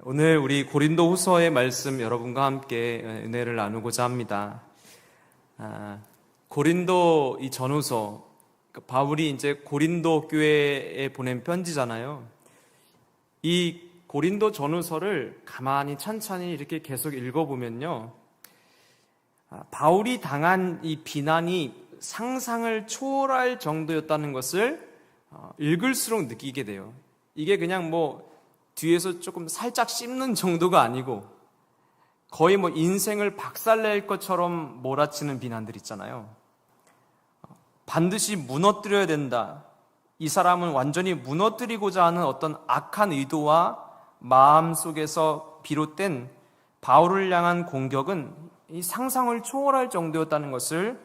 오늘 우리 고린도후서의 말씀 여러분과 함께 은혜를 나누고자 합니다. 고린도 이 전후서, 바울이 이제 고린도 교회에 보낸 편지잖아요. 이 고린도 전후서를 가만히 찬찬히 이렇게 계속 읽어보면요, 바울이 당한 이 비난이 상상을 초월할 정도였다는 것을 읽을수록 느끼게 돼요. 이게 그냥 뒤에서 조금 살짝 씹는 정도가 아니고 거의 인생을 박살낼 것처럼 몰아치는 비난들 있잖아요. 반드시 무너뜨려야 된다. 이 사람은 완전히 무너뜨리고자 하는 어떤 악한 의도와 마음 속에서 비롯된 바울을 향한 공격은 이 상상을 초월할 정도였다는 것을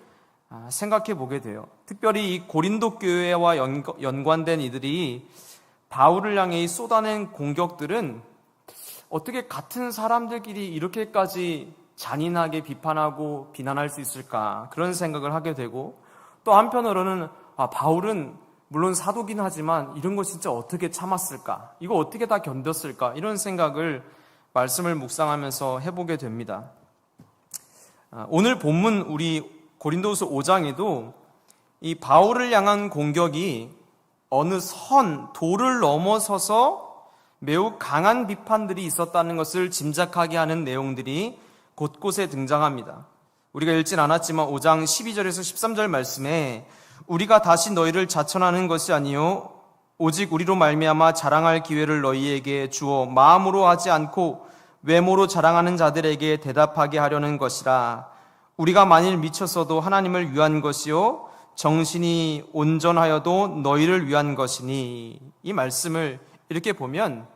생각해 보게 돼요. 특별히 이 고린도 교회와 연관된 이들이 바울을 향해 쏟아낸 공격들은 어떻게 같은 사람들끼리 이렇게까지 잔인하게 비판하고 비난할 수 있을까, 그런 생각을 하게 되고, 또 한편으로는 바울은 물론 사도긴 하지만 이런 거 진짜 어떻게 참았을까, 이거 어떻게 다 견뎠을까, 이런 생각을 말씀을 묵상하면서 해보게 됩니다. 오늘 본문 우리 고린도후서 5장에도 이 바울을 향한 공격이 어느 도를 넘어서서 매우 강한 비판들이 있었다는 것을 짐작하게 하는 내용들이 곳곳에 등장합니다. 우리가 읽진 않았지만 5장 12절에서 13절 말씀에 우리가 다시 너희를 자천하는 것이 아니요 오직 우리로 말미암아 자랑할 기회를 너희에게 주어 마음으로 하지 않고 외모로 자랑하는 자들에게 대답하게 하려는 것이라. 우리가 만일 미쳤어도 하나님을 위한 것이요 정신이 온전하여도 너희를 위한 것이니. 이 말씀을 이렇게 보면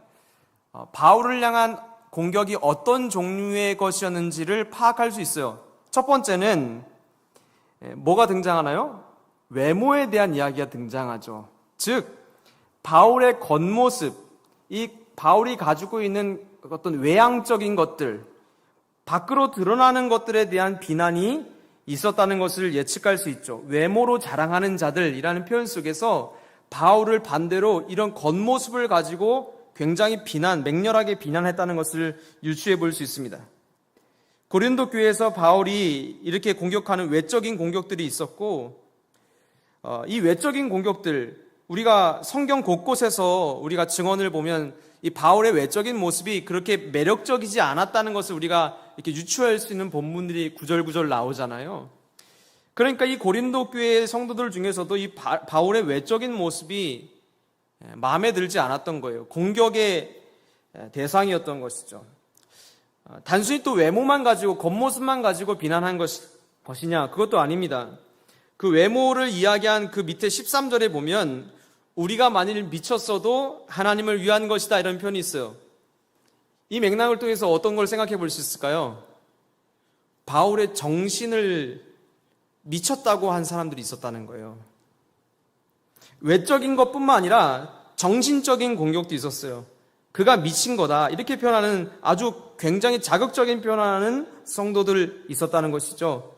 바울을 향한 공격이 어떤 종류의 것이었는지를 파악할 수 있어요. 첫 번째는 뭐가 등장하나요? 외모에 대한 이야기가 등장하죠. 즉 바울의 겉모습, 이 바울이 가지고 있는 어떤 외향적인 것들, 밖으로 드러나는 것들에 대한 비난이 있었다는 것을 예측할 수 있죠. 외모로 자랑하는 자들이라는 표현 속에서 바울을 반대로 이런 겉모습을 가지고 굉장히 맹렬하게 비난했다는 것을 유추해 볼 수 있습니다. 고린도 교회에서 바울이 이렇게 공격하는 외적인 공격들이 있었고, 이 외적인 공격들, 우리가 성경 곳곳에서 우리가 증언을 보면 이 바울의 외적인 모습이 그렇게 매력적이지 않았다는 것을 우리가 이렇게 유추할 수 있는 본문들이 구절구절 나오잖아요. 그러니까 이 고린도 교회의 성도들 중에서도 이 바울의 외적인 모습이 마음에 들지 않았던 거예요. 공격의 대상이었던 것이죠. 단순히 또 외모만 가지고, 겉모습만 가지고 비난한 것이냐? 그것도 아닙니다. 그 외모를 이야기한 그 밑에 13절에 보면 우리가 만일 미쳤어도 하나님을 위한 것이다, 이런 표현이 있어요. 이 맥락을 통해서 어떤 걸 생각해 볼 수 있을까요? 바울의 정신을 미쳤다고 한 사람들이 있었다는 거예요. 외적인 것뿐만 아니라 정신적인 공격도 있었어요. 그가 미친 거다, 이렇게 표현하는 아주 굉장히 자극적인 표현하는 성도들 있었다는 것이죠.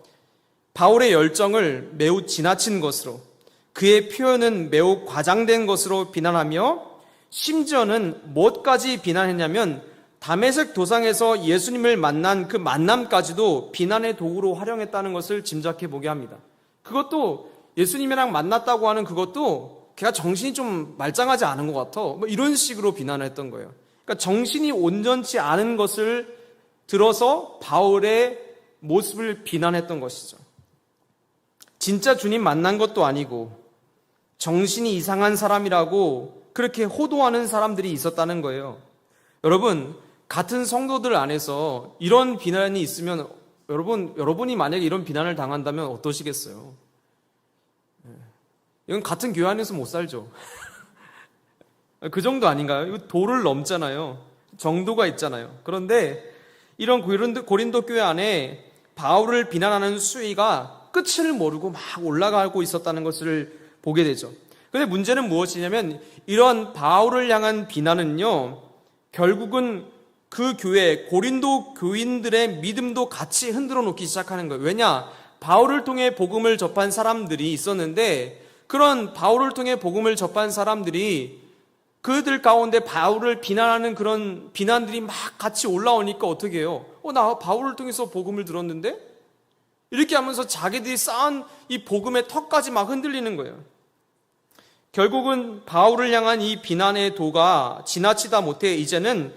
바울의 열정을 매우 지나친 것으로, 그의 표현은 매우 과장된 것으로 비난하며, 심지어는 무엇까지 비난했냐면 다메섹 도상에서 예수님을 만난 그 만남까지도 비난의 도구로 활용했다는 것을 짐작해 보게 합니다. 그것도 예수님이랑 만났다고 하는 그것도 걔가 정신이 좀 말짱하지 않은 것 같아, 이런 식으로 비난했던 거예요. 그러니까 정신이 온전치 않은 것을 들어서 바울의 모습을 비난했던 것이죠. 진짜 주님 만난 것도 아니고 정신이 이상한 사람이라고 그렇게 호도하는 사람들이 있었다는 거예요. 여러분, 같은 성도들 안에서 이런 비난이 있으면 여러분이 만약에 이런 비난을 당한다면 어떠시겠어요? 이건 같은 교회 안에서 못 살죠. 그 정도 아닌가요? 이거 도를 넘잖아요. 정도가 있잖아요. 그런데 이런 고린도 교회 안에 바울을 비난하는 수위가 끝을 모르고 막 올라가고 있었다는 것을 보게 되죠. 그런데 문제는 무엇이냐면 이런 바울을 향한 비난은요, 결국은 그 교회, 고린도 교인들의 믿음도 같이 흔들어 놓기 시작하는 거예요. 왜냐? 바울을 통해 복음을 접한 사람들이 있었는데, 그런 바울을 통해 복음을 접한 사람들이 그들 가운데 바울을 비난하는 그런 비난들이 막 같이 올라오니까 어떻게 해요? 나 바울을 통해서 복음을 들었는데? 이렇게 하면서 자기들이 쌓은 이 복음의 턱까지 막 흔들리는 거예요. 결국은 바울을 향한 이 비난의 도가 지나치다 못해 이제는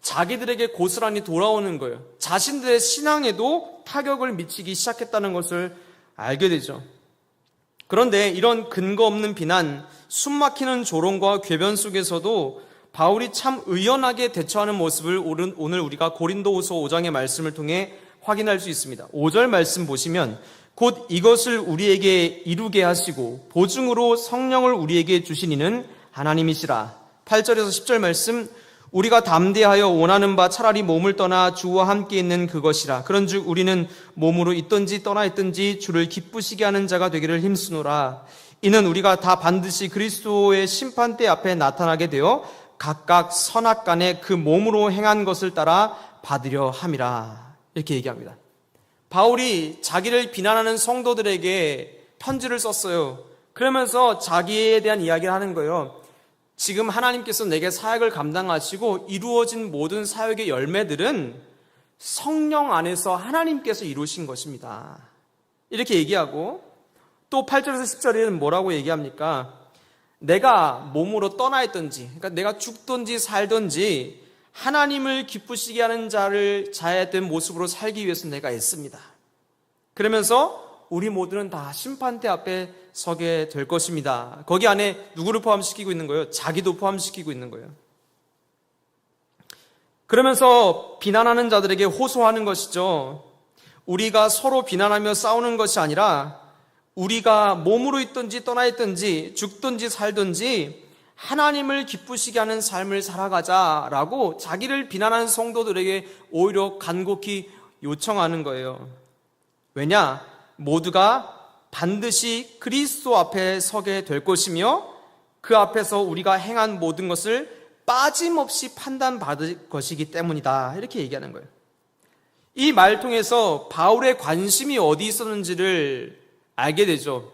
자기들에게 고스란히 돌아오는 거예요. 자신들의 신앙에도 타격을 미치기 시작했다는 것을 알게 되죠. 그런데 이런 근거 없는 비난, 숨막히는 조롱과 궤변 속에서도 바울이 참 의연하게 대처하는 모습을 오늘 우리가 고린도후서 5장의 말씀을 통해 확인할 수 있습니다. 5절 말씀 보시면 곧 이것을 우리에게 이루게 하시고 보증으로 성령을 우리에게 주신 이는 하나님이시라. 8절에서 10절 말씀 우리가 담대하여 원하는 바 차라리 몸을 떠나 주와 함께 있는 그것이라. 그런즉 우리는 몸으로 있든지 떠나 있든지 주를 기쁘시게 하는 자가 되기를 힘쓰노라. 이는 우리가 다 반드시 그리스도의 심판대 앞에 나타나게 되어 각각 선악간에 그 몸으로 행한 것을 따라 받으려 함이라. 이렇게 얘기합니다. 바울이 자기를 비난하는 성도들에게 편지를 썼어요. 그러면서 자기에 대한 이야기를 하는 거예요. 지금 하나님께서 내게 사역을 감당하시고 이루어진 모든 사역의 열매들은 성령 안에서 하나님께서 이루신 것입니다. 이렇게 얘기하고 또 8절에서 10절에는 뭐라고 얘기합니까? 내가 몸으로 떠나 있든지, 그러니까 내가 죽든지 살든지 하나님을 기쁘시게 하는 자의 된 모습으로 살기 위해서 내가 애씁니다. 그러면서 우리 모두는 다 심판대 앞에 서게 될 것입니다. 거기 안에 누구를 포함시키고 있는 거예요? 자기도 포함시키고 있는 거예요. 그러면서 비난하는 자들에게 호소하는 것이죠. 우리가 서로 비난하며 싸우는 것이 아니라 우리가 몸으로 있든지 떠나 있든지 죽든지 살든지 하나님을 기쁘시게 하는 삶을 살아가자라고 자기를 비난하는 성도들에게 오히려 간곡히 요청하는 거예요. 왜냐? 모두가 반드시 그리스도 앞에 서게 될 것이며 그 앞에서 우리가 행한 모든 것을 빠짐없이 판단받을 것이기 때문이다. 이렇게 얘기하는 거예요. 이 말 통해서 바울의 관심이 어디 있었는지를 알게 되죠.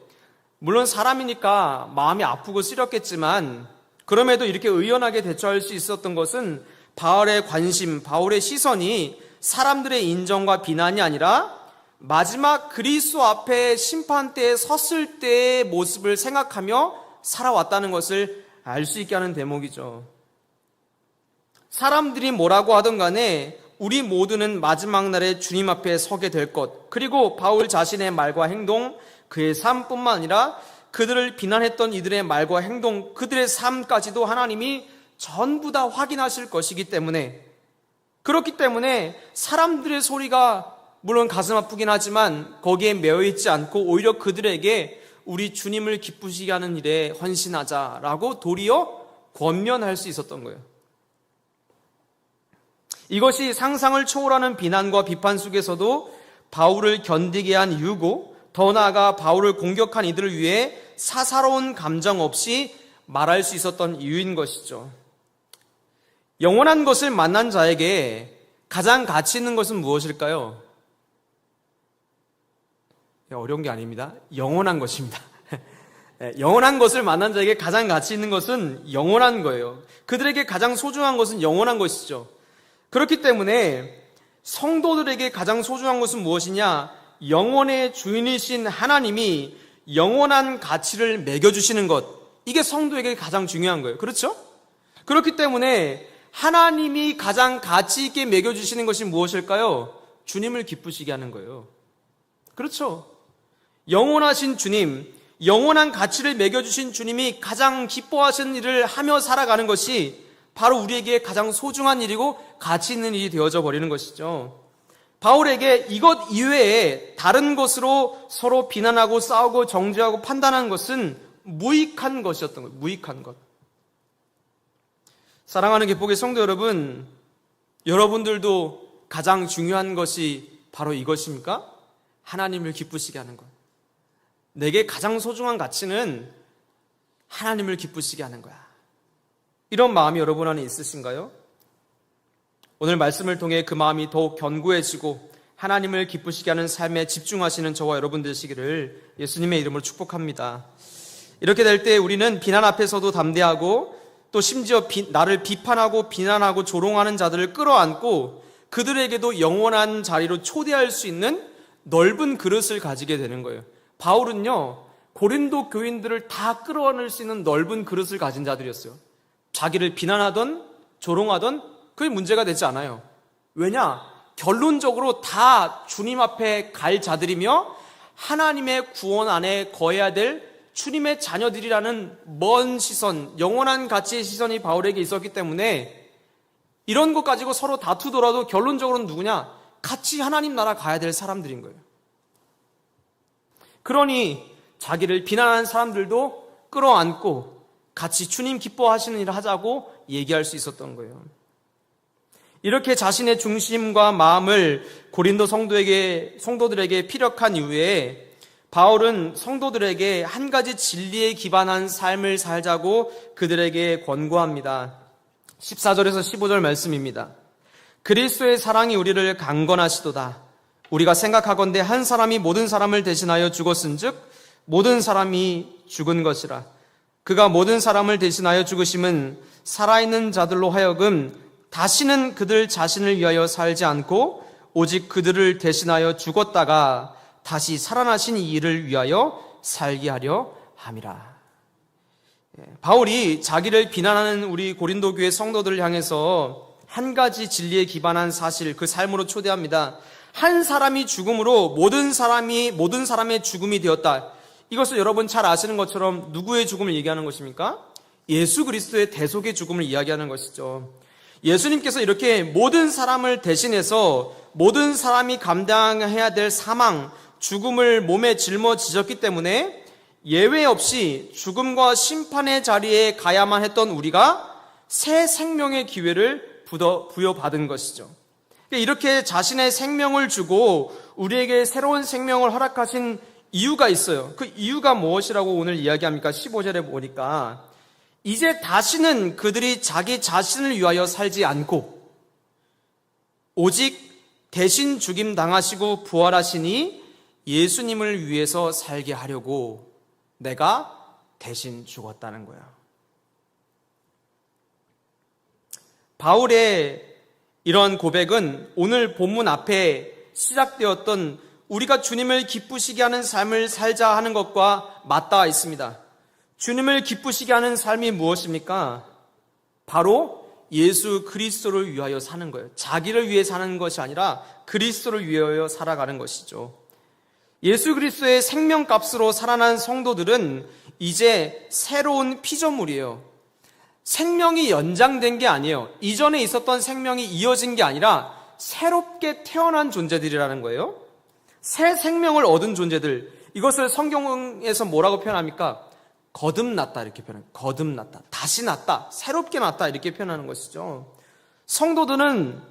물론 사람이니까 마음이 아프고 쓰렸겠지만 그럼에도 이렇게 의연하게 대처할 수 있었던 것은 바울의 관심, 바울의 시선이 사람들의 인정과 비난이 아니라 마지막 그리스도 앞에 심판대에 섰을 때의 모습을 생각하며 살아왔다는 것을 알 수 있게 하는 대목이죠. 사람들이 뭐라고 하든 간에 우리 모두는 마지막 날에 주님 앞에 서게 될 것, 그리고 바울 자신의 말과 행동, 그의 삶뿐만 아니라 그들을 비난했던 이들의 말과 행동, 그들의 삶까지도 하나님이 전부 다 확인하실 것이기 때문에, 그렇기 때문에 사람들의 소리가 물론 가슴 아프긴 하지만 거기에 매여있지 않고 오히려 그들에게 우리 주님을 기쁘시게 하는 일에 헌신하자라고 도리어 권면할 수 있었던 거예요. 이것이 상상을 초월하는 비난과 비판 속에서도 바울을 견디게 한 이유고, 더 나아가 바울을 공격한 이들을 위해 사사로운 감정 없이 말할 수 있었던 이유인 것이죠. 영원한 것을 만난 자에게 가장 가치 있는 것은 무엇일까요? 어려운 게 아닙니다. 영원한 것입니다. 영원한 것을 만난 자에게 가장 가치 있는 것은 영원한 거예요. 그들에게 가장 소중한 것은 영원한 것이죠. 그렇기 때문에 성도들에게 가장 소중한 것은 무엇이냐? 영원의 주인이신 하나님이 영원한 가치를 매겨주시는 것, 이게 성도에게 가장 중요한 거예요. 그렇죠? 그렇기 때문에 하나님이 가장 가치 있게 매겨주시는 것이 무엇일까요? 주님을 기쁘시게 하는 거예요. 그렇죠? 영원하신 주님, 영원한 가치를 매겨주신 주님이 가장 기뻐하시는 일을 하며 살아가는 것이 바로 우리에게 가장 소중한 일이고 가치 있는 일이 되어져 버리는 것이죠. 바울에게 이것 이외에 다른 것으로 서로 비난하고 싸우고 정죄하고 판단한 것은 무익한 것이었던 거예요. 무익한 것. 사랑하는 기복의 성도 여러분, 여러분들도 가장 중요한 것이 바로 이것입니까? 하나님을 기쁘시게 하는 것. 내게 가장 소중한 가치는 하나님을 기쁘시게 하는 거야. 이런 마음이 여러분 안에 있으신가요? 오늘 말씀을 통해 그 마음이 더욱 견고해지고 하나님을 기쁘시게 하는 삶에 집중하시는 저와 여러분 되시기를 예수님의 이름으로 축복합니다. 이렇게 될 때 우리는 비난 앞에서도 담대하고 또 심지어 나를 비판하고 비난하고 조롱하는 자들을 끌어안고 그들에게도 영원한 자리로 초대할 수 있는 넓은 그릇을 가지게 되는 거예요. 바울은요, 고린도 교인들을 다 끌어안을 수 있는 넓은 그릇을 가진 자들이었어요. 자기를 비난하던 조롱하던 그게 문제가 되지 않아요. 왜냐? 결론적으로 다 주님 앞에 갈 자들이며 하나님의 구원 안에 거해야 될 주님의 자녀들이라는 먼 시선, 영원한 가치의 시선이 바울에게 있었기 때문에 이런 것 가지고 서로 다투더라도 결론적으로는 누구냐? 같이 하나님 나라 가야 될 사람들인 거예요. 그러니 자기를 비난하는 사람들도 끌어안고 같이 주님 기뻐하시는 일을 하자고 얘기할 수 있었던 거예요. 이렇게 자신의 중심과 마음을 고린도 성도들에게 피력한 이후에 바울은 성도들에게 한 가지 진리에 기반한 삶을 살자고 그들에게 권고합니다. 14절에서 15절 말씀입니다. 그리스도의 사랑이 우리를 강건하시도다. 우리가 생각하건대 한 사람이 모든 사람을 대신하여 죽었은즉 모든 사람이 죽은 것이라. 그가 모든 사람을 대신하여 죽으심은 살아있는 자들로 하여금 다시는 그들 자신을 위하여 살지 않고 오직 그들을 대신하여 죽었다가 다시 살아나신 이 일을 위하여 살게 하려 함이라. 바울이 자기를 비난하는 우리 고린도 교회 성도들을 향해서 한 가지 진리에 기반한 사실, 그 삶으로 초대합니다. 한 사람이 죽음으로 모든 사람의 죽음이 되었다. 이것을 여러분 잘 아시는 것처럼 누구의 죽음을 얘기하는 것입니까? 예수 그리스도의 대속의 죽음을 이야기하는 것이죠. 예수님께서 이렇게 모든 사람을 대신해서 모든 사람이 감당해야 될 사망, 죽음을 몸에 짊어지셨기 때문에 예외 없이 죽음과 심판의 자리에 가야만 했던 우리가 새 생명의 기회를 부여받은 것이죠. 이렇게 자신의 생명을 주고 우리에게 새로운 생명을 허락하신 이유가 있어요. 그 이유가 무엇이라고 오늘 이야기합니까? 15절에 보니까 이제 다시는 그들이 자기 자신을 위하여 살지 않고 오직 대신 죽임 당하시고 부활하시니 예수님을 위해서 살게 하려고 내가 대신 죽었다는 거야. 바울의 이런 고백은 오늘 본문 앞에 시작되었던 우리가 주님을 기쁘시게 하는 삶을 살자 하는 것과 맞닿아 있습니다. 주님을 기쁘시게 하는 삶이 무엇입니까? 바로 예수 그리스도를 위하여 사는 거예요. 자기를 위해 사는 것이 아니라 그리스도를 위하여 살아가는 것이죠. 예수 그리스도의 생명값으로 살아난 성도들은 이제 새로운 피조물이에요. 생명이 연장된 게 아니에요. 이전에 있었던 생명이 이어진 게 아니라 새롭게 태어난 존재들이라는 거예요. 새 생명을 얻은 존재들, 이것을 성경에서 뭐라고 표현합니까? 거듭났다 이렇게 표현합니다. 거듭났다, 다시 났다, 새롭게 났다 이렇게 표현하는 것이죠. 성도들은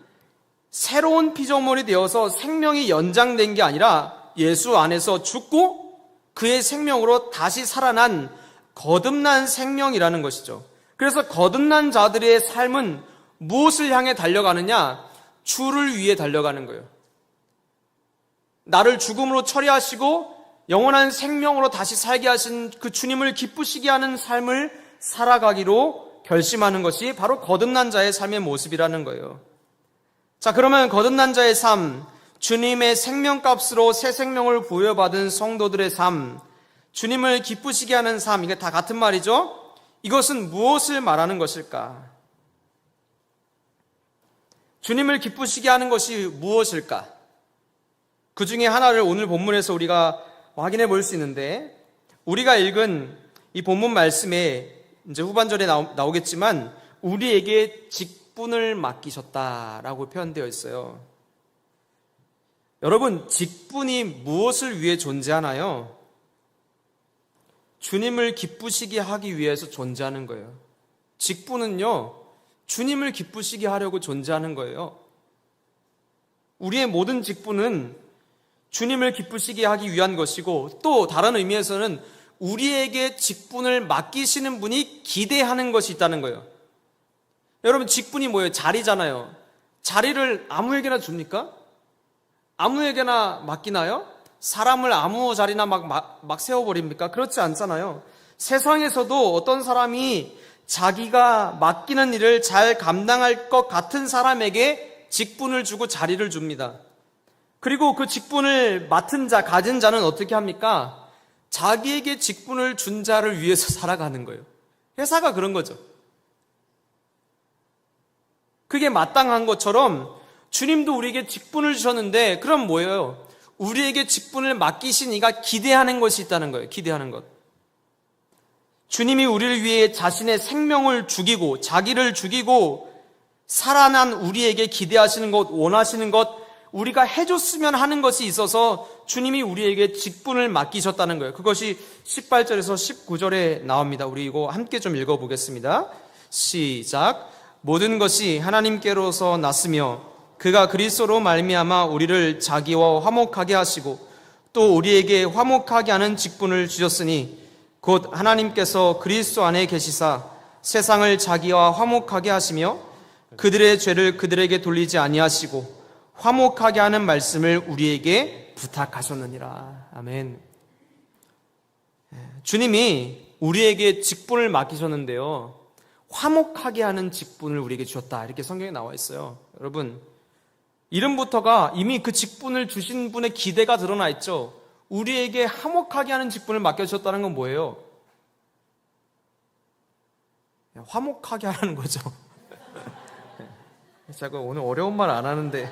새로운 피조물이 되어서 생명이 연장된 게 아니라 예수 안에서 죽고 그의 생명으로 다시 살아난 거듭난 생명이라는 것이죠. 그래서 거듭난 자들의 삶은 무엇을 향해 달려가느냐? 주를 위해 달려가는 거예요. 나를 죽음으로 처리하시고 영원한 생명으로 다시 살게 하신 그 주님을 기쁘시게 하는 삶을 살아가기로 결심하는 것이 바로 거듭난 자의 삶의 모습이라는 거예요. 자, 그러면 거듭난 자의 삶, 주님의 생명값으로 새 생명을 부여받은 성도들의 삶, 주님을 기쁘시게 하는 삶, 이게 다 같은 말이죠? 이것은 무엇을 말하는 것일까? 주님을 기쁘시게 하는 것이 무엇일까? 그 중에 하나를 오늘 본문에서 우리가 확인해 볼 수 있는데, 우리가 읽은 이 본문 말씀에 이제 후반절에 나오겠지만 우리에게 직분을 맡기셨다라고 표현되어 있어요. 여러분, 직분이 무엇을 위해 존재하나요? 주님을 기쁘시게 하기 위해서 존재하는 거예요. 직분은요, 주님을 기쁘시게 하려고 존재하는 거예요. 우리의 모든 직분은 주님을 기쁘시게 하기 위한 것이고, 또 다른 의미에서는 우리에게 직분을 맡기시는 분이 기대하는 것이 있다는 거예요. 여러분, 직분이 뭐예요? 자리잖아요. 자리를 아무에게나 줍니까? 아무에게나 맡기나요? 사람을 아무 자리나 막 세워버립니까? 그렇지 않잖아요. 세상에서도 어떤 사람이 자기가 맡기는 일을 잘 감당할 것 같은 사람에게 직분을 주고 자리를 줍니다. 그리고 그 직분을 맡은 자, 가진 자는 어떻게 합니까? 자기에게 직분을 준 자를 위해서 살아가는 거예요. 회사가 그런 거죠. 그게 마땅한 것처럼 주님도 우리에게 직분을 주셨는데, 그럼 뭐예요? 우리에게 직분을 맡기신 이가 기대하는 것이 있다는 거예요. 기대하는 것. 주님이 우리를 위해 자신의 생명을 죽이고 자기를 죽이고 살아난 우리에게 기대하시는 것, 원하시는 것, 우리가 해줬으면 하는 것이 있어서 주님이 우리에게 직분을 맡기셨다는 거예요. 그것이 18절에서 19절에 나옵니다. 우리 이거 함께 좀 읽어보겠습니다. 시작. 모든 것이 하나님께로서 났으며 그가 그리스도로 말미암아 우리를 자기와 화목하게 하시고 또 우리에게 화목하게 하는 직분을 주셨으니 곧 하나님께서 그리스도 안에 계시사 세상을 자기와 화목하게 하시며 그들의 죄를 그들에게 돌리지 아니하시고 화목하게 하는 말씀을 우리에게 부탁하셨느니라. 아멘. 주님이 우리에게 직분을 맡기셨는데요, 화목하게 하는 직분을 우리에게 주셨다, 이렇게 성경에 나와 있어요. 여러분, 이름부터가 이미 그 직분을 주신 분의 기대가 드러나 있죠. 우리에게 화목하게 하는 직분을 맡겨주셨다는 건 뭐예요? 화목하게 하라는 거죠. 제가 오늘 어려운 말 안 하는데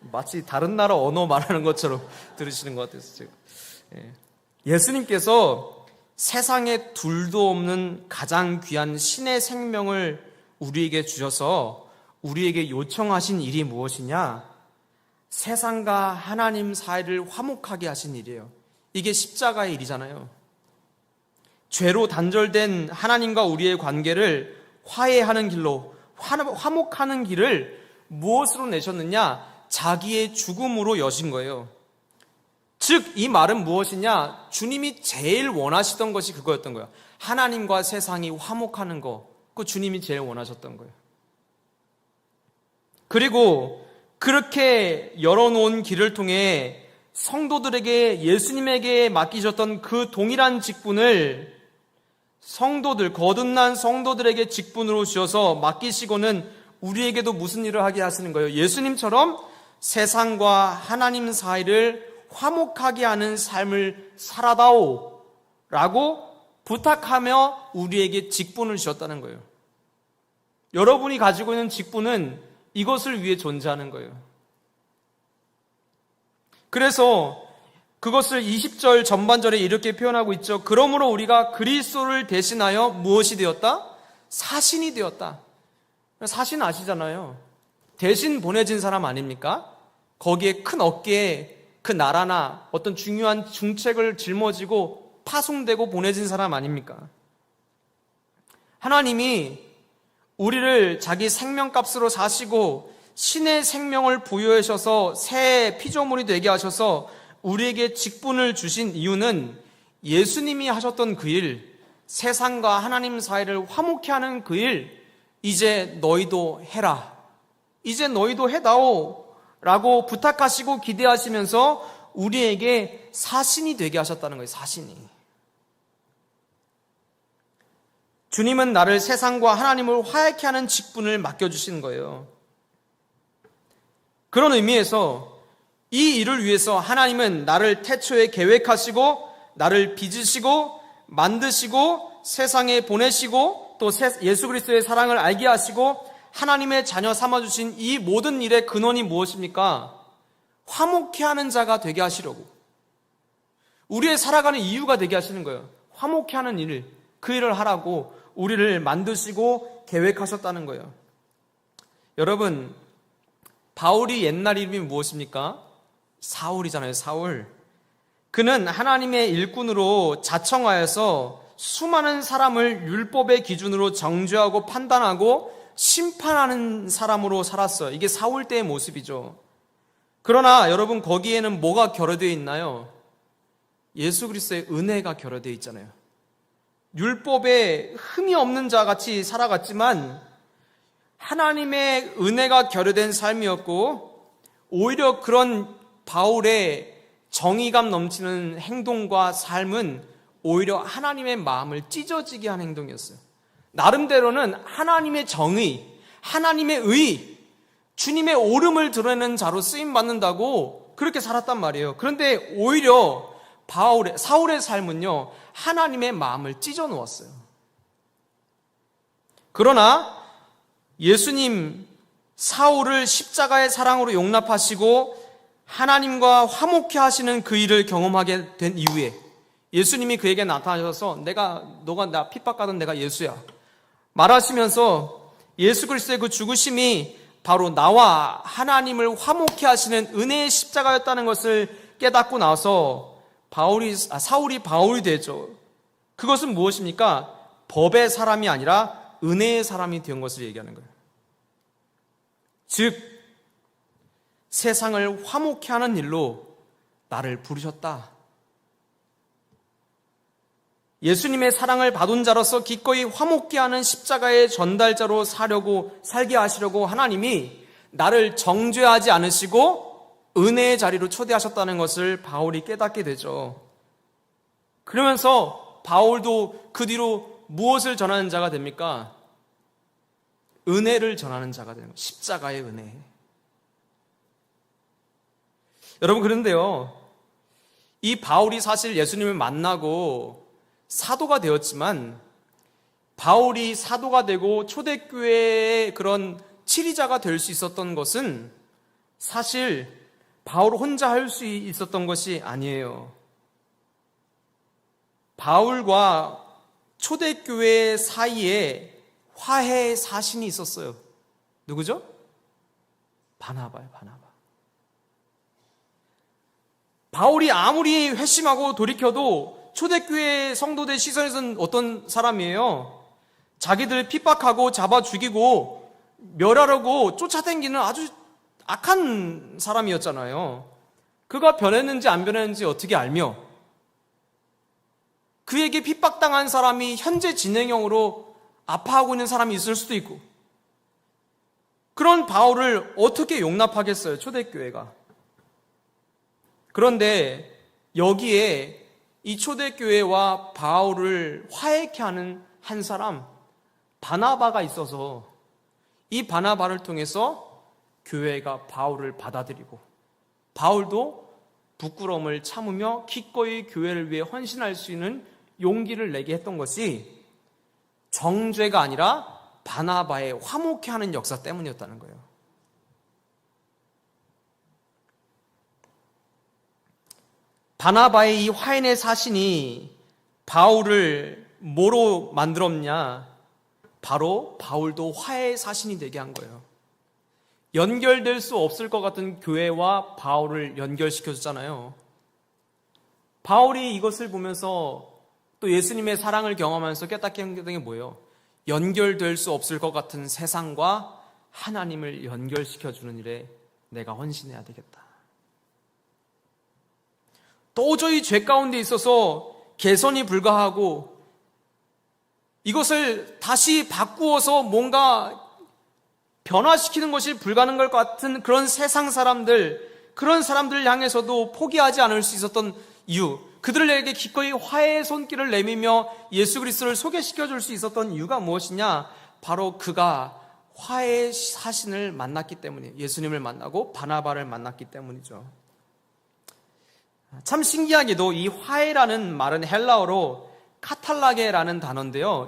마치 다른 나라 언어 말하는 것처럼 들으시는 것 같아서 제가. 예수님께서 세상에 둘도 없는 가장 귀한 신의 생명을 우리에게 주셔서 우리에게 요청하신 일이 무엇이냐? 세상과 하나님 사이를 화목하게 하신 일이에요. 이게 십자가의 일이잖아요. 죄로 단절된 하나님과 우리의 관계를 화해하는 길로, 화목하는 길을 무엇으로 내셨느냐? 자기의 죽음으로 여신 거예요. 즉, 이 말은 무엇이냐? 주님이 제일 원하시던 것이 그거였던 거예요. 하나님과 세상이 화목하는 거, 그거 주님이 제일 원하셨던 거예요. 그리고 그렇게 열어놓은 길을 통해 성도들에게, 예수님에게 맡기셨던 그 동일한 직분을 성도들, 거듭난 성도들에게 직분으로 주셔서 맡기시고는 우리에게도 무슨 일을 하게 하시는 거예요? 예수님처럼 세상과 하나님 사이를 화목하게 하는 삶을 살아다오 라고 부탁하며 우리에게 직분을 주셨다는 거예요. 여러분이 가지고 있는 직분은 이것을 위해 존재하는 거예요. 그래서 그것을 20절 전반절에 이렇게 표현하고 있죠. 그러므로 우리가 그리스도를 대신하여 무엇이 되었다? 사신이 되었다. 사신 아시잖아요. 대신 보내진 사람 아닙니까? 거기에 큰 어깨에 그 나라나 어떤 중요한 중책을 짊어지고 파송되고 보내진 사람 아닙니까? 하나님이 우리를 자기 생명값으로 사시고 신의 생명을 부여하셔서 새 피조물이 되게 하셔서 우리에게 직분을 주신 이유는 예수님이 하셨던 그 일, 세상과 하나님 사이를 화목케 하는 그 일, 이제 너희도 해라, 이제 너희도 해다오 라고 부탁하시고 기대하시면서 우리에게 사신이 되게 하셨다는 거예요. 사신이. 주님은 나를 세상과 하나님을 화해케 하는 직분을 맡겨주시는 거예요. 그런 의미에서 이 일을 위해서 하나님은 나를 태초에 계획하시고 나를 빚으시고 만드시고 세상에 보내시고 또 예수 그리스도의 사랑을 알게 하시고 하나님의 자녀 삼아주신 이 모든 일의 근원이 무엇입니까? 화목케 하는 자가 되게 하시려고, 우리의 살아가는 이유가 되게 하시는 거예요. 화목케 하는 일, 그 일을 하라고 우리를 만드시고 계획하셨다는 거예요. 여러분, 바울이 옛날 이름이 무엇입니까? 사울이잖아요. 사울. 그는 하나님의 일꾼으로 자청하여서 수많은 사람을 율법의 기준으로 정죄하고 판단하고 심판하는 사람으로 살았어요. 이게 사울 때의 모습이죠. 그러나 여러분, 거기에는 뭐가 결여되어 있나요? 예수 그리스도의 은혜가 결여되어 있잖아요. 율법에 흠이 없는 자 같이 살아갔지만 하나님의 은혜가 결여된 삶이었고, 오히려 그런 바울의 정의감 넘치는 행동과 삶은 오히려 하나님의 마음을 찢어지게 한 행동이었어요. 나름대로는 하나님의 정의, 하나님의 의, 주님의 옳음을 드러내는 자로 쓰임받는다고 그렇게 살았단 말이에요. 그런데 오히려 사울의 삶은요, 하나님의 마음을 찢어 놓았어요. 그러나 예수님 사울을 십자가의 사랑으로 용납하시고 하나님과 화목케 하시는 그 일을 경험하게 된 이후에 예수님이 그에게 나타나셔서 너가 나 핍박하던 내가 예수야 말하시면서 예수 그리스도의 그 죽으심이 바로 나와 하나님을 화목케 하시는 은혜의 십자가였다는 것을 깨닫고 나서 사울이 바울이 되죠. 그것은 무엇입니까? 법의 사람이 아니라 은혜의 사람이 된 것을 얘기하는 거예요. 즉 세상을 화목케 하는 일로 나를 부르셨다. 예수님의 사랑을 받은 자로서 기꺼이 화목케 하는 십자가의 전달자로 살게 하시려고 하나님이 나를 정죄하지 않으시고 은혜의 자리로 초대하셨다는 것을 바울이 깨닫게 되죠. 그러면서 바울도 그 뒤로 무엇을 전하는 자가 됩니까? 은혜를 전하는 자가 되는 거예요. 십자가의 은혜. 여러분, 그런데요, 이 바울이 사실 예수님을 만나고 사도가 되었지만 바울이 사도가 되고 초대교회의 그런 치리자가 될 수 있었던 것은 사실 바울 혼자 할 수 있었던 것이 아니에요. 바울과 초대교회 사이에 화해의 사신이 있었어요. 누구죠? 바나바예요, 바나바. 바울이 아무리 회심하고 돌이켜도 초대교회 성도들 시선에서는 어떤 사람이에요? 자기들 핍박하고 잡아 죽이고 멸하려고 쫓아다니는 아주 악한 사람이었잖아요. 그가 변했는지 안 변했는지 어떻게 알며 그에게 핍박당한 사람이 현재 진행형으로 아파하고 있는 사람이 있을 수도 있고, 그런 바울을 어떻게 용납하겠어요, 초대교회가. 그런데 여기에 이 초대교회와 바울을 화해케 하는 한 사람, 바나바가 있어서 이 바나바를 통해서 교회가 바울을 받아들이고 바울도 부끄러움을 참으며 기꺼이 교회를 위해 헌신할 수 있는 용기를 내게 했던 것이 정죄가 아니라 바나바의 화목케 하는 역사 때문이었다는 거예요. 바나바의 이 화해의 사신이 바울을 뭐로 만들었냐? 바로 바울도 화해의 사신이 되게 한 거예요. 연결될 수 없을 것 같은 교회와 바울을 연결시켜줬잖아요. 바울이 이것을 보면서 또 예수님의 사랑을 경험하면서 깨닫게 한 게 뭐예요? 연결될 수 없을 것 같은 세상과 하나님을 연결시켜주는 일에 내가 헌신해야 되겠다. 도저히 죄 가운데 있어서 개선이 불가하고 이것을 다시 바꾸어서 뭔가 변화시키는 것이 불가능할 것 같은 그런 세상 사람들, 그런 사람들을 향해서도 포기하지 않을 수 있었던 이유, 그들에게 기꺼이 화해의 손길을 내밀며 예수 그리스도를 소개시켜 줄 수 있었던 이유가 무엇이냐? 바로 그가 화해의 사신을 만났기 때문이에요. 예수님을 만나고 바나바를 만났기 때문이죠. 참 신기하게도 이 화해라는 말은 헬라어로 카탈라게라는 단어인데요.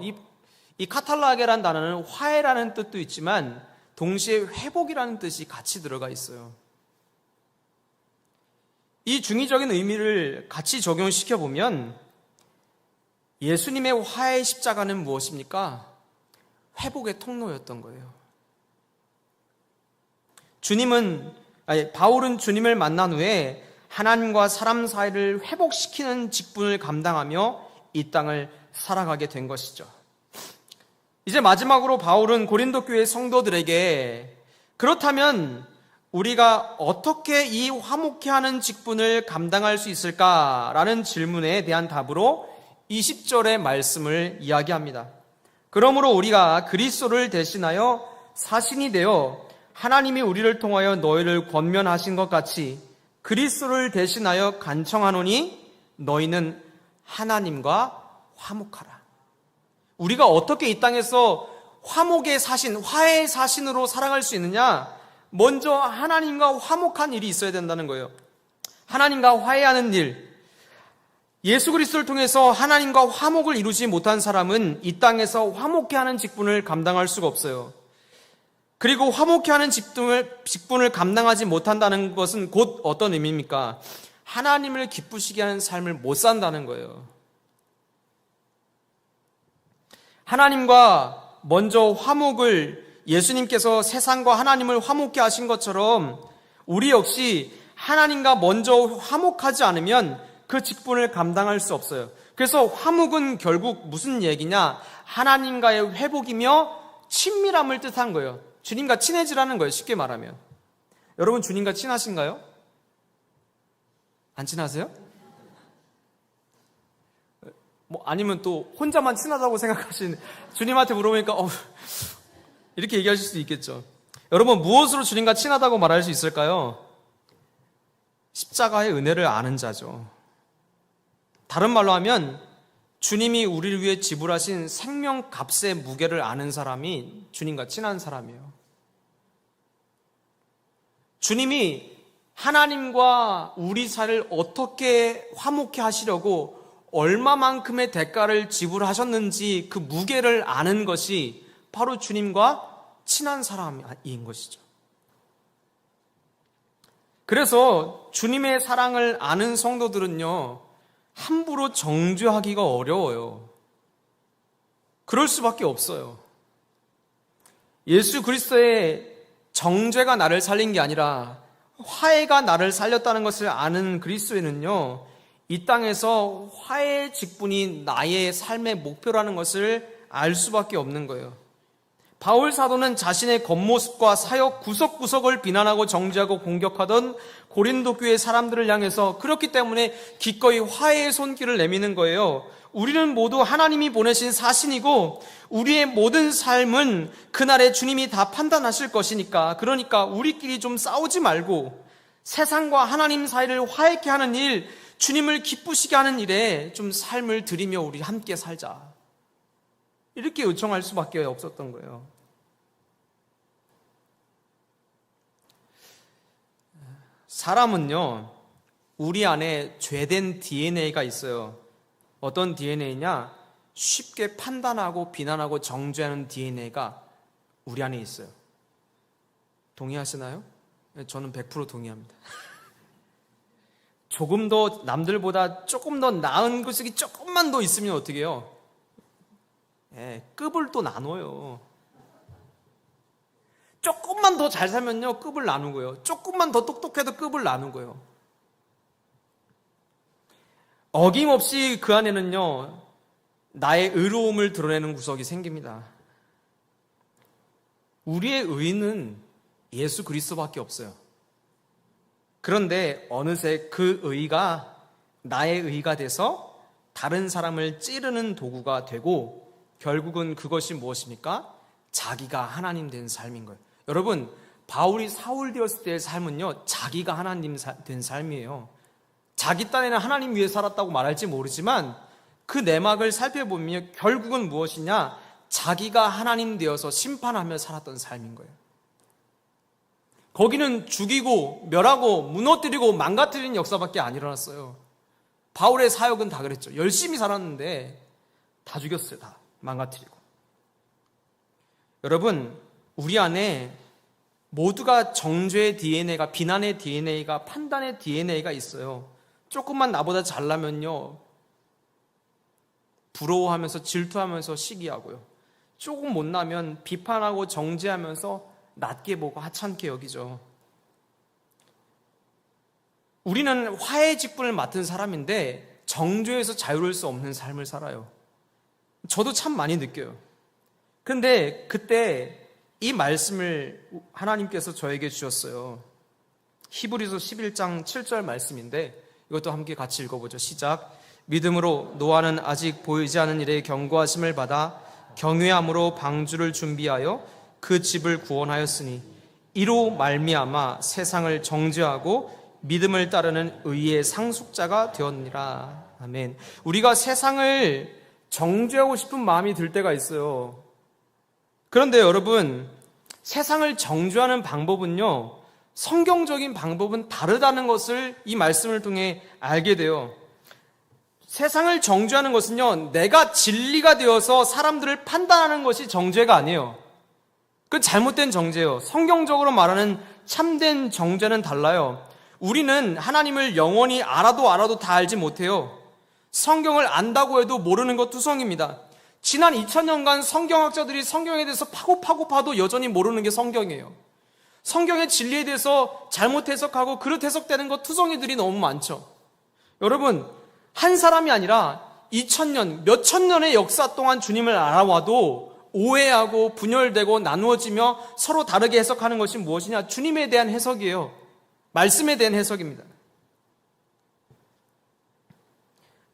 이 카탈라게라는 단어는 화해라는 뜻도 있지만 동시에 회복이라는 뜻이 같이 들어가 있어요. 이 중의적인 의미를 같이 적용시켜 보면 예수님의 화해의 십자가는 무엇입니까? 회복의 통로였던 거예요. 바울은 주님을 만난 후에 하나님과 사람 사이를 회복시키는 직분을 감당하며 이 땅을 살아가게 된 것이죠. 이제 마지막으로 바울은 고린도 교회 성도들에게 그렇다면 우리가 어떻게 이 화목케 하는 직분을 감당할 수 있을까라는 질문에 대한 답으로 20절의 말씀을 이야기합니다. 그러므로 우리가 그리스도를 대신하여 사신이 되어 하나님이 우리를 통하여 너희를 권면하신 것 같이 그리스도를 대신하여 간청하노니 너희는 하나님과 화목하라. 우리가 어떻게 이 땅에서 화목의 사신, 화해의 사신으로 살아갈 수 있느냐? 먼저 하나님과 화목한 일이 있어야 된다는 거예요. 하나님과 화해하는 일. 예수 그리스도를 통해서 하나님과 화목을 이루지 못한 사람은 이 땅에서 화목케 하는 직분을 감당할 수가 없어요. 그리고 화목케 하는 직분을 감당하지 못한다는 것은 곧 어떤 의미입니까? 하나님을 기쁘시게 하는 삶을 못 산다는 거예요. 하나님과 먼저 화목을 예수님께서 세상과 하나님을 화목케 하신 것처럼 우리 역시 하나님과 먼저 화목하지 않으면 그 직분을 감당할 수 없어요. 그래서 화목은 결국 무슨 얘기냐? 하나님과의 회복이며 친밀함을 뜻한 거예요. 주님과 친해지라는 거예요. 쉽게 말하면. 여러분 주님과 친하신가요? 안 친하세요? 아니면 또 혼자만 친하다고 생각하시는 주님한테 물어보니까 이렇게 얘기하실 수도 있겠죠. 여러분 무엇으로 주님과 친하다고 말할 수 있을까요? 십자가의 은혜를 아는 자죠. 다른 말로 하면 주님이 우리를 위해 지불하신 생명값의 무게를 아는 사람이 주님과 친한 사람이에요. 주님이 하나님과 우리 사이를 어떻게 화목케 하시려고 얼마만큼의 대가를 지불하셨는지 그 무게를 아는 것이 바로 주님과 친한 사람인 것이죠. 그래서 주님의 사랑을 아는 성도들은요, 함부로 정죄하기가 어려워요. 그럴 수밖에 없어요. 예수 그리스도의 정죄가 나를 살린 게 아니라 화해가 나를 살렸다는 것을 아는 그리스도인은요, 이 땅에서 화해의 직분이 나의 삶의 목표라는 것을 알 수밖에 없는 거예요. 바울 사도는 자신의 겉모습과 사역 구석구석을 비난하고 정죄하고 공격하던 고린도 교회 사람들을 향해서 그렇기 때문에 기꺼이 화해의 손길을 내미는 거예요. 우리는 모두 하나님이 보내신 사신이고 우리의 모든 삶은 그날에 주님이 다 판단하실 것이니까, 그러니까 우리끼리 좀 싸우지 말고 세상과 하나님 사이를 화해케 하는 일, 주님을 기쁘시게 하는 일에 좀 삶을 들이며 우리 함께 살자, 이렇게 요청할 수밖에 없었던 거예요. 사람은요, 우리 안에 죄된 DNA가 있어요. 어떤 DNA냐? 쉽게 판단하고 비난하고 정죄하는 DNA가 우리 안에 있어요. 동의하시나요? 저는 100% 동의합니다. 조금 더 남들보다 조금 더 나은 것이 조금만 더 있으면 어떻게 해요? 급을 또 나눠요. 조금만 더 잘 살면요, 급을 나누고요. 조금만 더 똑똑해도 급을 나누고요. 어김없이 그 안에는요, 나의 의로움을 드러내는 구석이 생깁니다. 우리의 의는 예수 그리스도밖에 없어요. 그런데 어느새 그 의가 나의 의가 돼서 다른 사람을 찌르는 도구가 되고, 결국은 그것이 무엇입니까? 자기가 하나님 된 삶인 거예요. 여러분, 바울이 사울 되었을 때의 삶은요, 자기가 하나님 된 삶이에요. 자기 딴에는 하나님 위해 살았다고 말할지 모르지만 그 내막을 살펴보면 결국은 무엇이냐? 자기가 하나님 되어서 심판하며 살았던 삶인 거예요. 거기는 죽이고 멸하고 무너뜨리고 망가뜨리는 역사밖에 안 일어났어요. 바울의 사역은 다 그랬죠. 열심히 살았는데 다 죽였어요. 다 망가뜨리고. 여러분, 우리 안에 모두가 정죄의 DNA가, 비난의 DNA가, 판단의 DNA가 있어요. 조금만 나보다 잘나면요, 부러워하면서 질투하면서 시기하고요. 조금 못나면 비판하고 정죄하면서 낮게 보고 하찮게 여기죠. 우리는 화해 직분을 맡은 사람인데 정죄에서 자유로울 수 없는 삶을 살아요. 저도 참 많이 느껴요. 근데 그때 이 말씀을 하나님께서 저에게 주셨어요. 히브리서 11장 7절 말씀인데 이것도 함께 같이 읽어보죠. 시작. 믿음으로 노아는 아직 보이지 않은 일에 경고하심을 받아 경외함으로 방주를 준비하여 그 집을 구원하였으니 이로 말미암아 세상을 정죄하고 믿음을 따르는 의의 상속자가 되었느니라. 아멘. 우리가 세상을 정죄하고 싶은 마음이 들 때가 있어요. 그런데 여러분, 세상을 정죄하는 방법은요, 성경적인 방법은 다르다는 것을 이 말씀을 통해 알게 돼요. 세상을 정죄하는 것은요, 내가 진리가 되어서 사람들을 판단하는 것이 정죄가 아니에요. 그건 잘못된 정죄예요. 성경적으로 말하는 참된 정죄는 달라요. 우리는 하나님을 영원히 알아도 다 알지 못해요. 성경을 안다고 해도 모르는 것 투성입니다. 지난 2000년간 성경학자들이 성경에 대해서 파고 파도 여전히 모르는 게 성경이에요. 성경의 진리에 대해서 잘못 해석하고 그릇 해석되는 것 투성이들이 너무 많죠. 여러분, 한 사람이 아니라 2000년, 몇천 년의 역사 동안 주님을 알아와도 오해하고 분열되고 나누어지며 서로 다르게 해석하는 것이 무엇이냐? 주님에 대한 해석이에요. 말씀에 대한 해석입니다.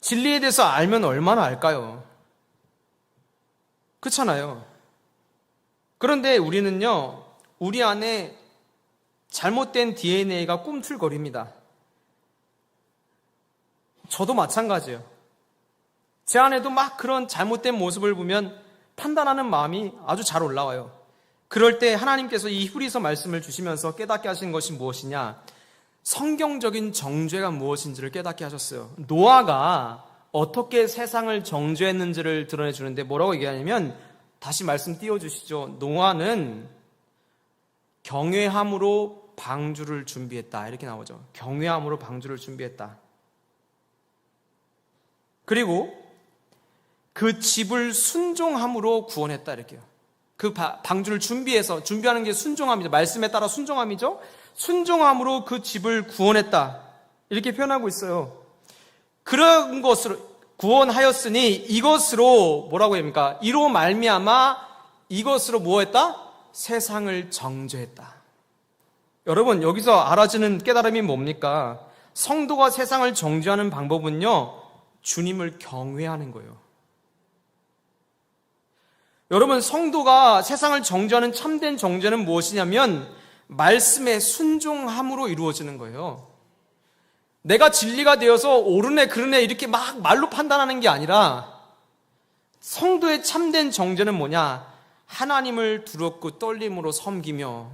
진리에 대해서 알면 얼마나 알까요? 그렇잖아요. 그런데 우리는요, 우리 안에 잘못된 DNA가 꿈틀거립니다. 저도 마찬가지예요. 제 안에도 막 그런 잘못된 모습을 보면 판단하는 마음이 아주 잘 올라와요. 그럴 때 하나님께서 이 히브리서 말씀을 주시면서 깨닫게 하신 것이 무엇이냐? 성경적인 정죄가 무엇인지를 깨닫게 하셨어요. 노아가 어떻게 세상을 정죄했는지를 드러내주는데 뭐라고 얘기하냐면, 다시 말씀 띄워주시죠. 노아는 경외함으로 방주를 준비했다, 이렇게 나오죠. 경외함으로 방주를 준비했다. 그리고 그 집을 순종함으로 구원했다, 이렇게요. 그 방주를 준비하는 게 순종함이죠. 말씀에 따라 순종함이죠. 순종함으로 그 집을 구원했다, 이렇게 표현하고 있어요. 그런 것으로 구원하였으니 이것으로 뭐라고 합니까? 이로 말미암아 이것으로 뭐했다? 세상을 정죄했다. 여러분, 여기서 알아지는 깨달음이 뭡니까? 성도가 세상을 정죄하는 방법은요, 주님을 경외하는 거예요. 여러분, 성도가 세상을 정죄하는 참된 정죄는 무엇이냐면 말씀에 순종함으로 이루어지는 거예요. 내가 진리가 되어서 옳으네 그르네 이렇게 막 말로 판단하는 게 아니라, 성도의 참된 정죄는 뭐냐? 하나님을 두렵고 떨림으로 섬기며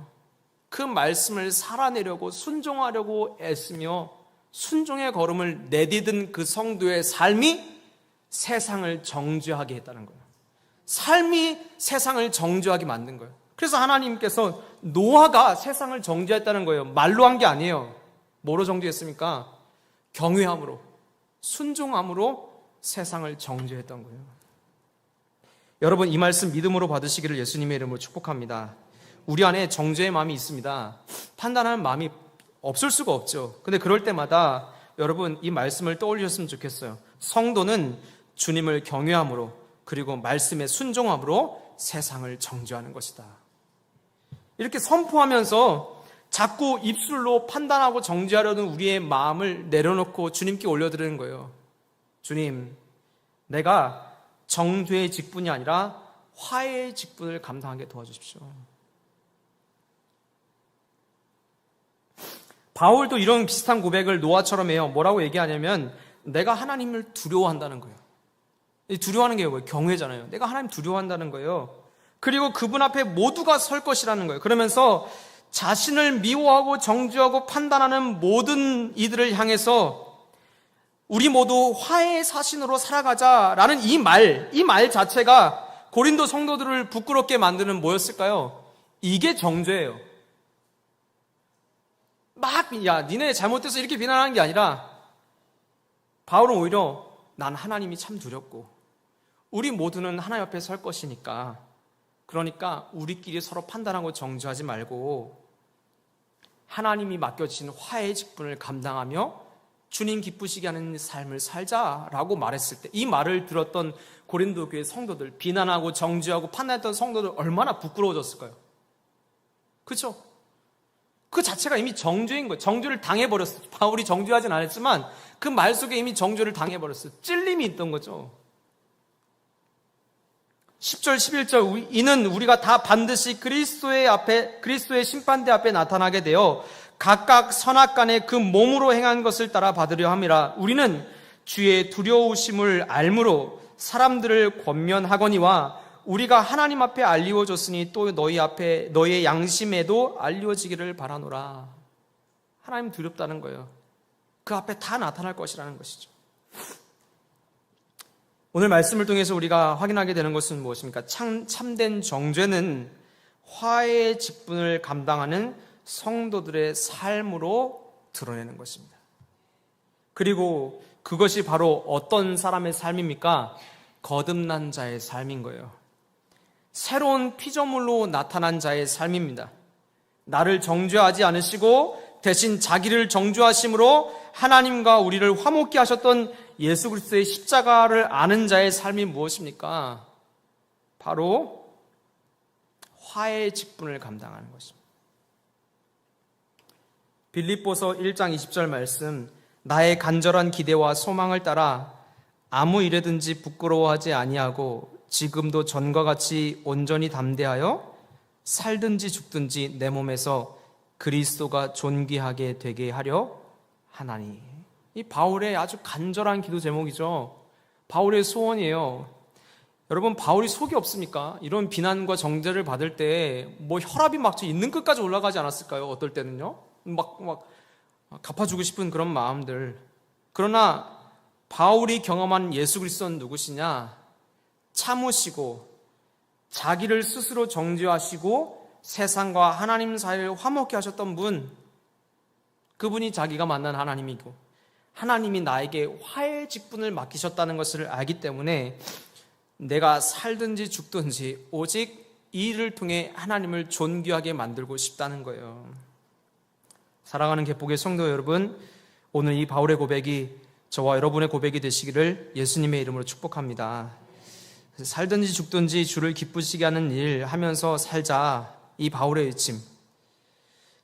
그 말씀을 살아내려고 순종하려고 애쓰며 순종의 걸음을 내디딘 그 성도의 삶이 세상을 정죄하게 했다는 거예요. 삶이 세상을 정죄하게 만든 거예요. 그래서 하나님께서 노아가 세상을 정죄했다는 거예요. 말로 한 게 아니에요. 뭐로 정죄했습니까? 경외함으로, 순종함으로 세상을 정죄했던 거예요. 여러분, 이 말씀 믿음으로 받으시기를 예수님의 이름으로 축복합니다. 우리 안에 정죄의 마음이 있습니다. 판단하는 마음이 없을 수가 없죠. 근데 그럴 때마다 여러분, 이 말씀을 떠올리셨으면 좋겠어요. 성도는 주님을 경외함으로, 그리고 말씀에 순종함으로 세상을 정죄하는 것이다. 이렇게 선포하면서 자꾸 입술로 판단하고 정죄하려는 우리의 마음을 내려놓고 주님께 올려드리는 거예요. 주님, 내가 정죄의 직분이 아니라 화해의 직분을 감당하게 도와주십시오. 바울도 이런 비슷한 고백을 노아처럼 해요. 뭐라고 얘기하냐면, 내가 하나님을 두려워한다는 거예요. 두려워하는 게 뭐예요? 경외잖아요. 내가 하나님 두려워한다는 거예요. 그리고 그분 앞에 모두가 설 것이라는 거예요. 그러면서 자신을 미워하고 정죄하고 판단하는 모든 이들을 향해서 우리 모두 화해의 사신으로 살아가자라는 이 말 자체가 고린도 성도들을 부끄럽게 만드는 뭐였을까요? 이게 정죄예요. 야, 니네 잘못돼서 이렇게 비난하는 게 아니라, 바울은 오히려 난 하나님이 참 두렵고 우리 모두는 하나님 앞에 설 것이니까, 그러니까 우리끼리 서로 판단하고 정죄하지 말고 하나님이 맡겨주신 화해의 직분을 감당하며 주님 기쁘시게 하는 삶을 살자라고 말했을 때, 이 말을 들었던 고린도 교회 성도들, 비난하고 정죄하고 판단했던 성도들 얼마나 부끄러워졌을까요? 그렇죠? 그 자체가 이미 정죄인 거예요. 정죄를 당해버렸어요. 바울이 정죄하진 않았지만 그 말 속에 이미 정죄를 당해버렸어요. 찔림이 있던 거죠. 10절 11절, 이는 우리가 다 반드시 그리스도의 심판대 앞에 나타나게 되어 각각 선악간에 그 몸으로 행한 것을 따라 받으려 함이라. 우리는 주의 두려우심을 알므로 사람들을 권면하거니와 우리가 하나님 앞에 알리워졌으니 또 너의 양심에도 알리워지기를 바라노라. 하나님 두렵다는 거예요. 그 앞에 다 나타날 것이라는 것이죠. 오늘 말씀을 통해서 우리가 확인하게 되는 것은 무엇입니까? 참된 정죄는 화해의 직분을 감당하는 성도들의 삶으로 드러내는 것입니다. 그리고 그것이 바로 어떤 사람의 삶입니까? 거듭난 자의 삶인 거예요. 새로운 피조물로 나타난 자의 삶입니다. 나를 정죄하지 않으시고 대신 자기를 정죄하심으로 하나님과 우리를 화목케 하셨던 예수 그리스도의 십자가를 아는 자의 삶이 무엇입니까? 바로 화해의 직분을 감당하는 것입니다. 빌립보서 1장 20절 말씀, 나의 간절한 기대와 소망을 따라 아무 일에든지 부끄러워하지 아니하고 지금도 전과 같이 온전히 담대하여 살든지 죽든지 내 몸에서 그리스도가 존귀하게 되게 하려 하나니. 이 바울의 아주 간절한 기도 제목이죠. 바울의 소원이에요. 여러분, 바울이 속이 없습니까? 이런 비난과 정죄를 받을 때 뭐 혈압이 막 있는 끝까지 올라가지 않았을까요? 어떨 때는요? 막 갚아주고 싶은 그런 마음들. 그러나 바울이 경험한 예수 그리스도는 누구시냐? 참으시고 자기를 스스로 정죄하시고 세상과 하나님 사이를 화목케 하셨던 분, 그분이 자기가 만난 하나님이고 하나님이 나에게 화해의 직분을 맡기셨다는 것을 알기 때문에 내가 살든지 죽든지 오직 이 일을 통해 하나님을 존귀하게 만들고 싶다는 거예요. 사랑하는 개복의 성도 여러분, 오늘 이 바울의 고백이 저와 여러분의 고백이 되시기를 예수님의 이름으로 축복합니다. 살든지 죽든지 주를 기쁘시게 하는 일 하면서 살자, 이 바울의 외침.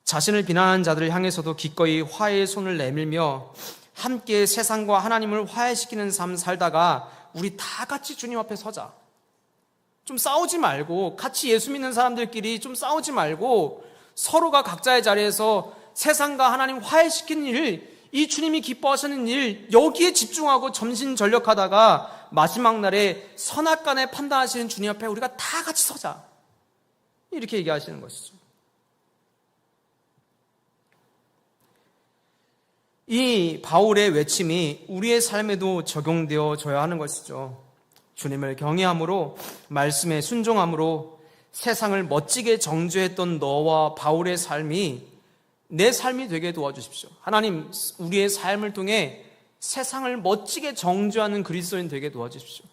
자신을 비난하는 자들을 향해서도 기꺼이 화해의 손을 내밀며 함께 세상과 하나님을 화해시키는 삶 살다가 우리 다 같이 주님 앞에 서자. 좀 싸우지 말고, 같이 예수 믿는 사람들끼리 좀 싸우지 말고 서로가 각자의 자리에서 세상과 하나님 화해시키는 일, 이 주님이 기뻐하시는 일, 여기에 집중하고 전심전력하다가 마지막 날에 선악간에 판단하시는 주님 앞에 우리가 다 같이 서자, 이렇게 얘기하시는 것이죠. 이 바울의 외침이 우리의 삶에도 적용되어져야 하는 것이죠. 주님을 경외함으로, 말씀에 순종함으로 세상을 멋지게 정죄했던 너와 바울의 삶이 내 삶이 되게 도와주십시오. 하나님, 우리의 삶을 통해 세상을 멋지게 정죄하는 그리스도인 되게 도와주십시오.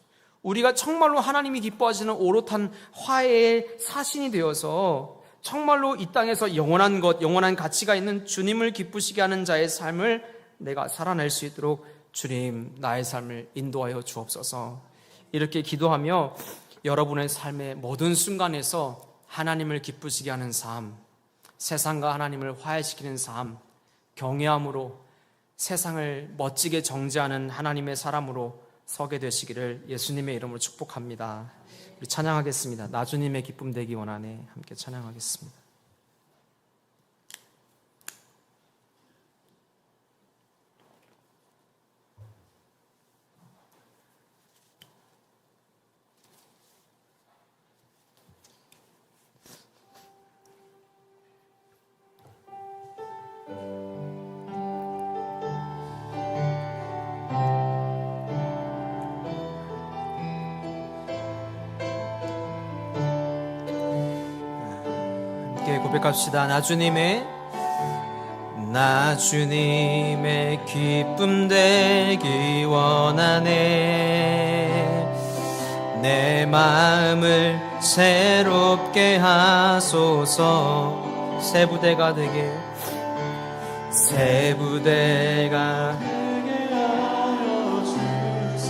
우리가 정말로 하나님이 기뻐하시는 오롯한 화해의 사신이 되어서 정말로 이 땅에서 영원한 것, 영원한 가치가 있는 주님을 기쁘시게 하는 자의 삶을 내가 살아낼 수 있도록 주님, 나의 삶을 인도하여 주옵소서. 이렇게 기도하며 여러분의 삶의 모든 순간에서 하나님을 기쁘시게 하는 삶, 세상과 하나님을 화해시키는 삶, 경외함으로 세상을 멋지게 정죄하는 하나님의 사람으로 서게 되시기를 예수님의 이름으로 축복합니다. 우리 찬양하겠습니다. 나 주님의 기쁨 되기 원하네. 함께 찬양하겠습니다. 고백합시다. 나 주님의 기쁨 되기 원하네. 내 마음을 새롭게 하소서. 새 부대가 되게 하여 주사.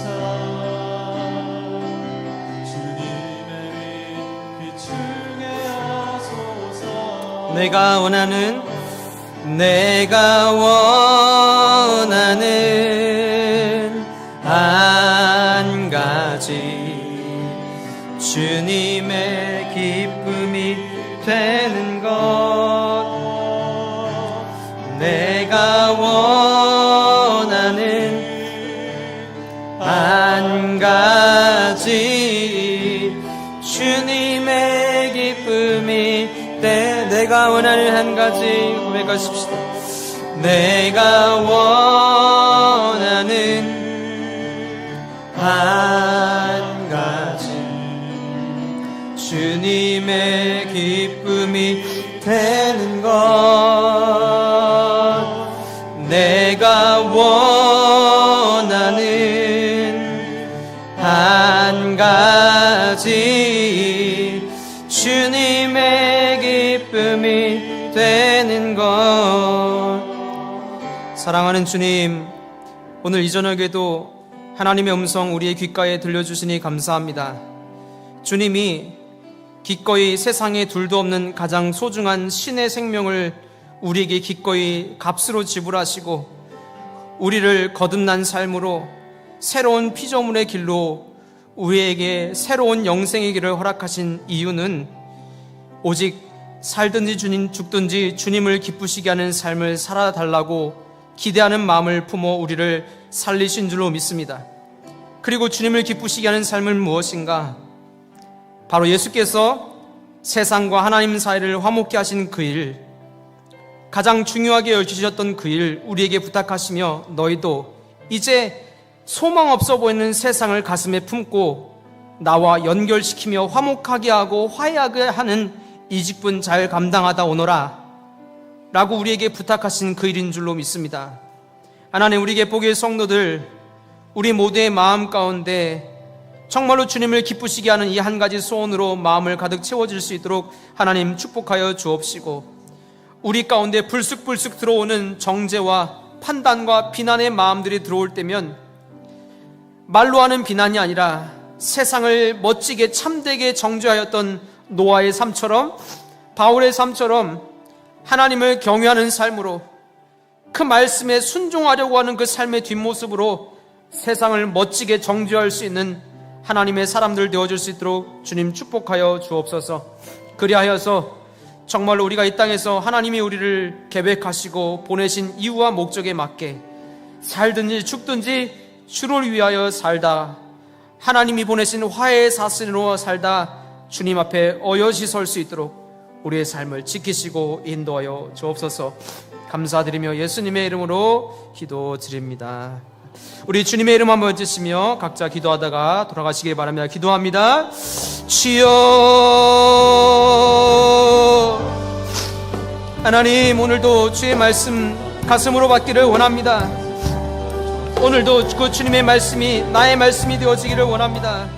주님의 빛 비추게 하소서. 내가 원하는 한 가지, 주님의 기쁨이 되는 것. 내가 원하는 한 가지, 말 한 가지 고백하십시다. 내가 원하는 한 가지 주님의 기쁨이 되는 것. 내가 원하는 한 가지 주님의 기쁨이 되는 것. 사랑하는 주님, 오늘 이 저녁에도 하나님의 음성 우리의 귓가에 들려주시니 감사합니다. 주님이 기꺼이 세상에 둘도 없는 가장 소중한 신의 생명을 우리에게 기꺼이 값으로 지불하시고 우리를 거듭난 삶으로 새로운 피조물의 길로 우리에게 새로운 영생의 길을 허락하신 이유는 오직 살든지 주님 죽든지 주님을 기쁘시게 하는 삶을 살아달라고 기대하는 마음을 품어 우리를 살리신 줄로 믿습니다. 그리고 주님을 기쁘시게 하는 삶은 무엇인가? 바로 예수께서 세상과 하나님 사이를 화목케 하신 그 일, 가장 중요하게 여기셨던 그 일 우리에게 부탁하시며 너희도 이제 소망 없어 보이는 세상을 가슴에 품고 나와 연결시키며 화목하게 하고 화해하게 하는 이 직분 잘 감당하다 오너라 라고 우리에게 부탁하신 그 일인 줄로 믿습니다. 하나님, 우리에게 복의 성도들, 우리 모두의 마음 가운데 정말로 주님을 기쁘시게 하는 이 한 가지 소원으로 마음을 가득 채워질 수 있도록 하나님 축복하여 주옵시고, 우리 가운데 불쑥불쑥 들어오는 정죄와 판단과 비난의 마음들이 들어올 때면 말로 하는 비난이 아니라 세상을 멋지게 참되게 정죄하였던 노아의 삶처럼, 바울의 삶처럼 하나님을 경외하는 삶으로, 그 말씀에 순종하려고 하는 그 삶의 뒷모습으로 세상을 멋지게 정죄할 수 있는 하나님의 사람들 되어줄 수 있도록 주님 축복하여 주옵소서. 그리하여서 정말로 우리가 이 땅에서 하나님이 우리를 계획하시고 보내신 이유와 목적에 맞게 살든지 죽든지 주를 위하여 살다, 하나님이 보내신 화해의 사슬로 살다 주님 앞에 어여시 설 수 있도록 우리의 삶을 지키시고 인도하여 주옵소서. 감사드리며 예수님의 이름으로 기도드립니다. 우리 주님의 이름 한번 외치시며 각자 기도하다가 돌아가시길 바랍니다. 기도합니다. 주여, 하나님, 오늘도 주의 말씀 가슴으로 받기를 원합니다. 오늘도 그 주님의 말씀이 나의 말씀이 되어지기를 원합니다.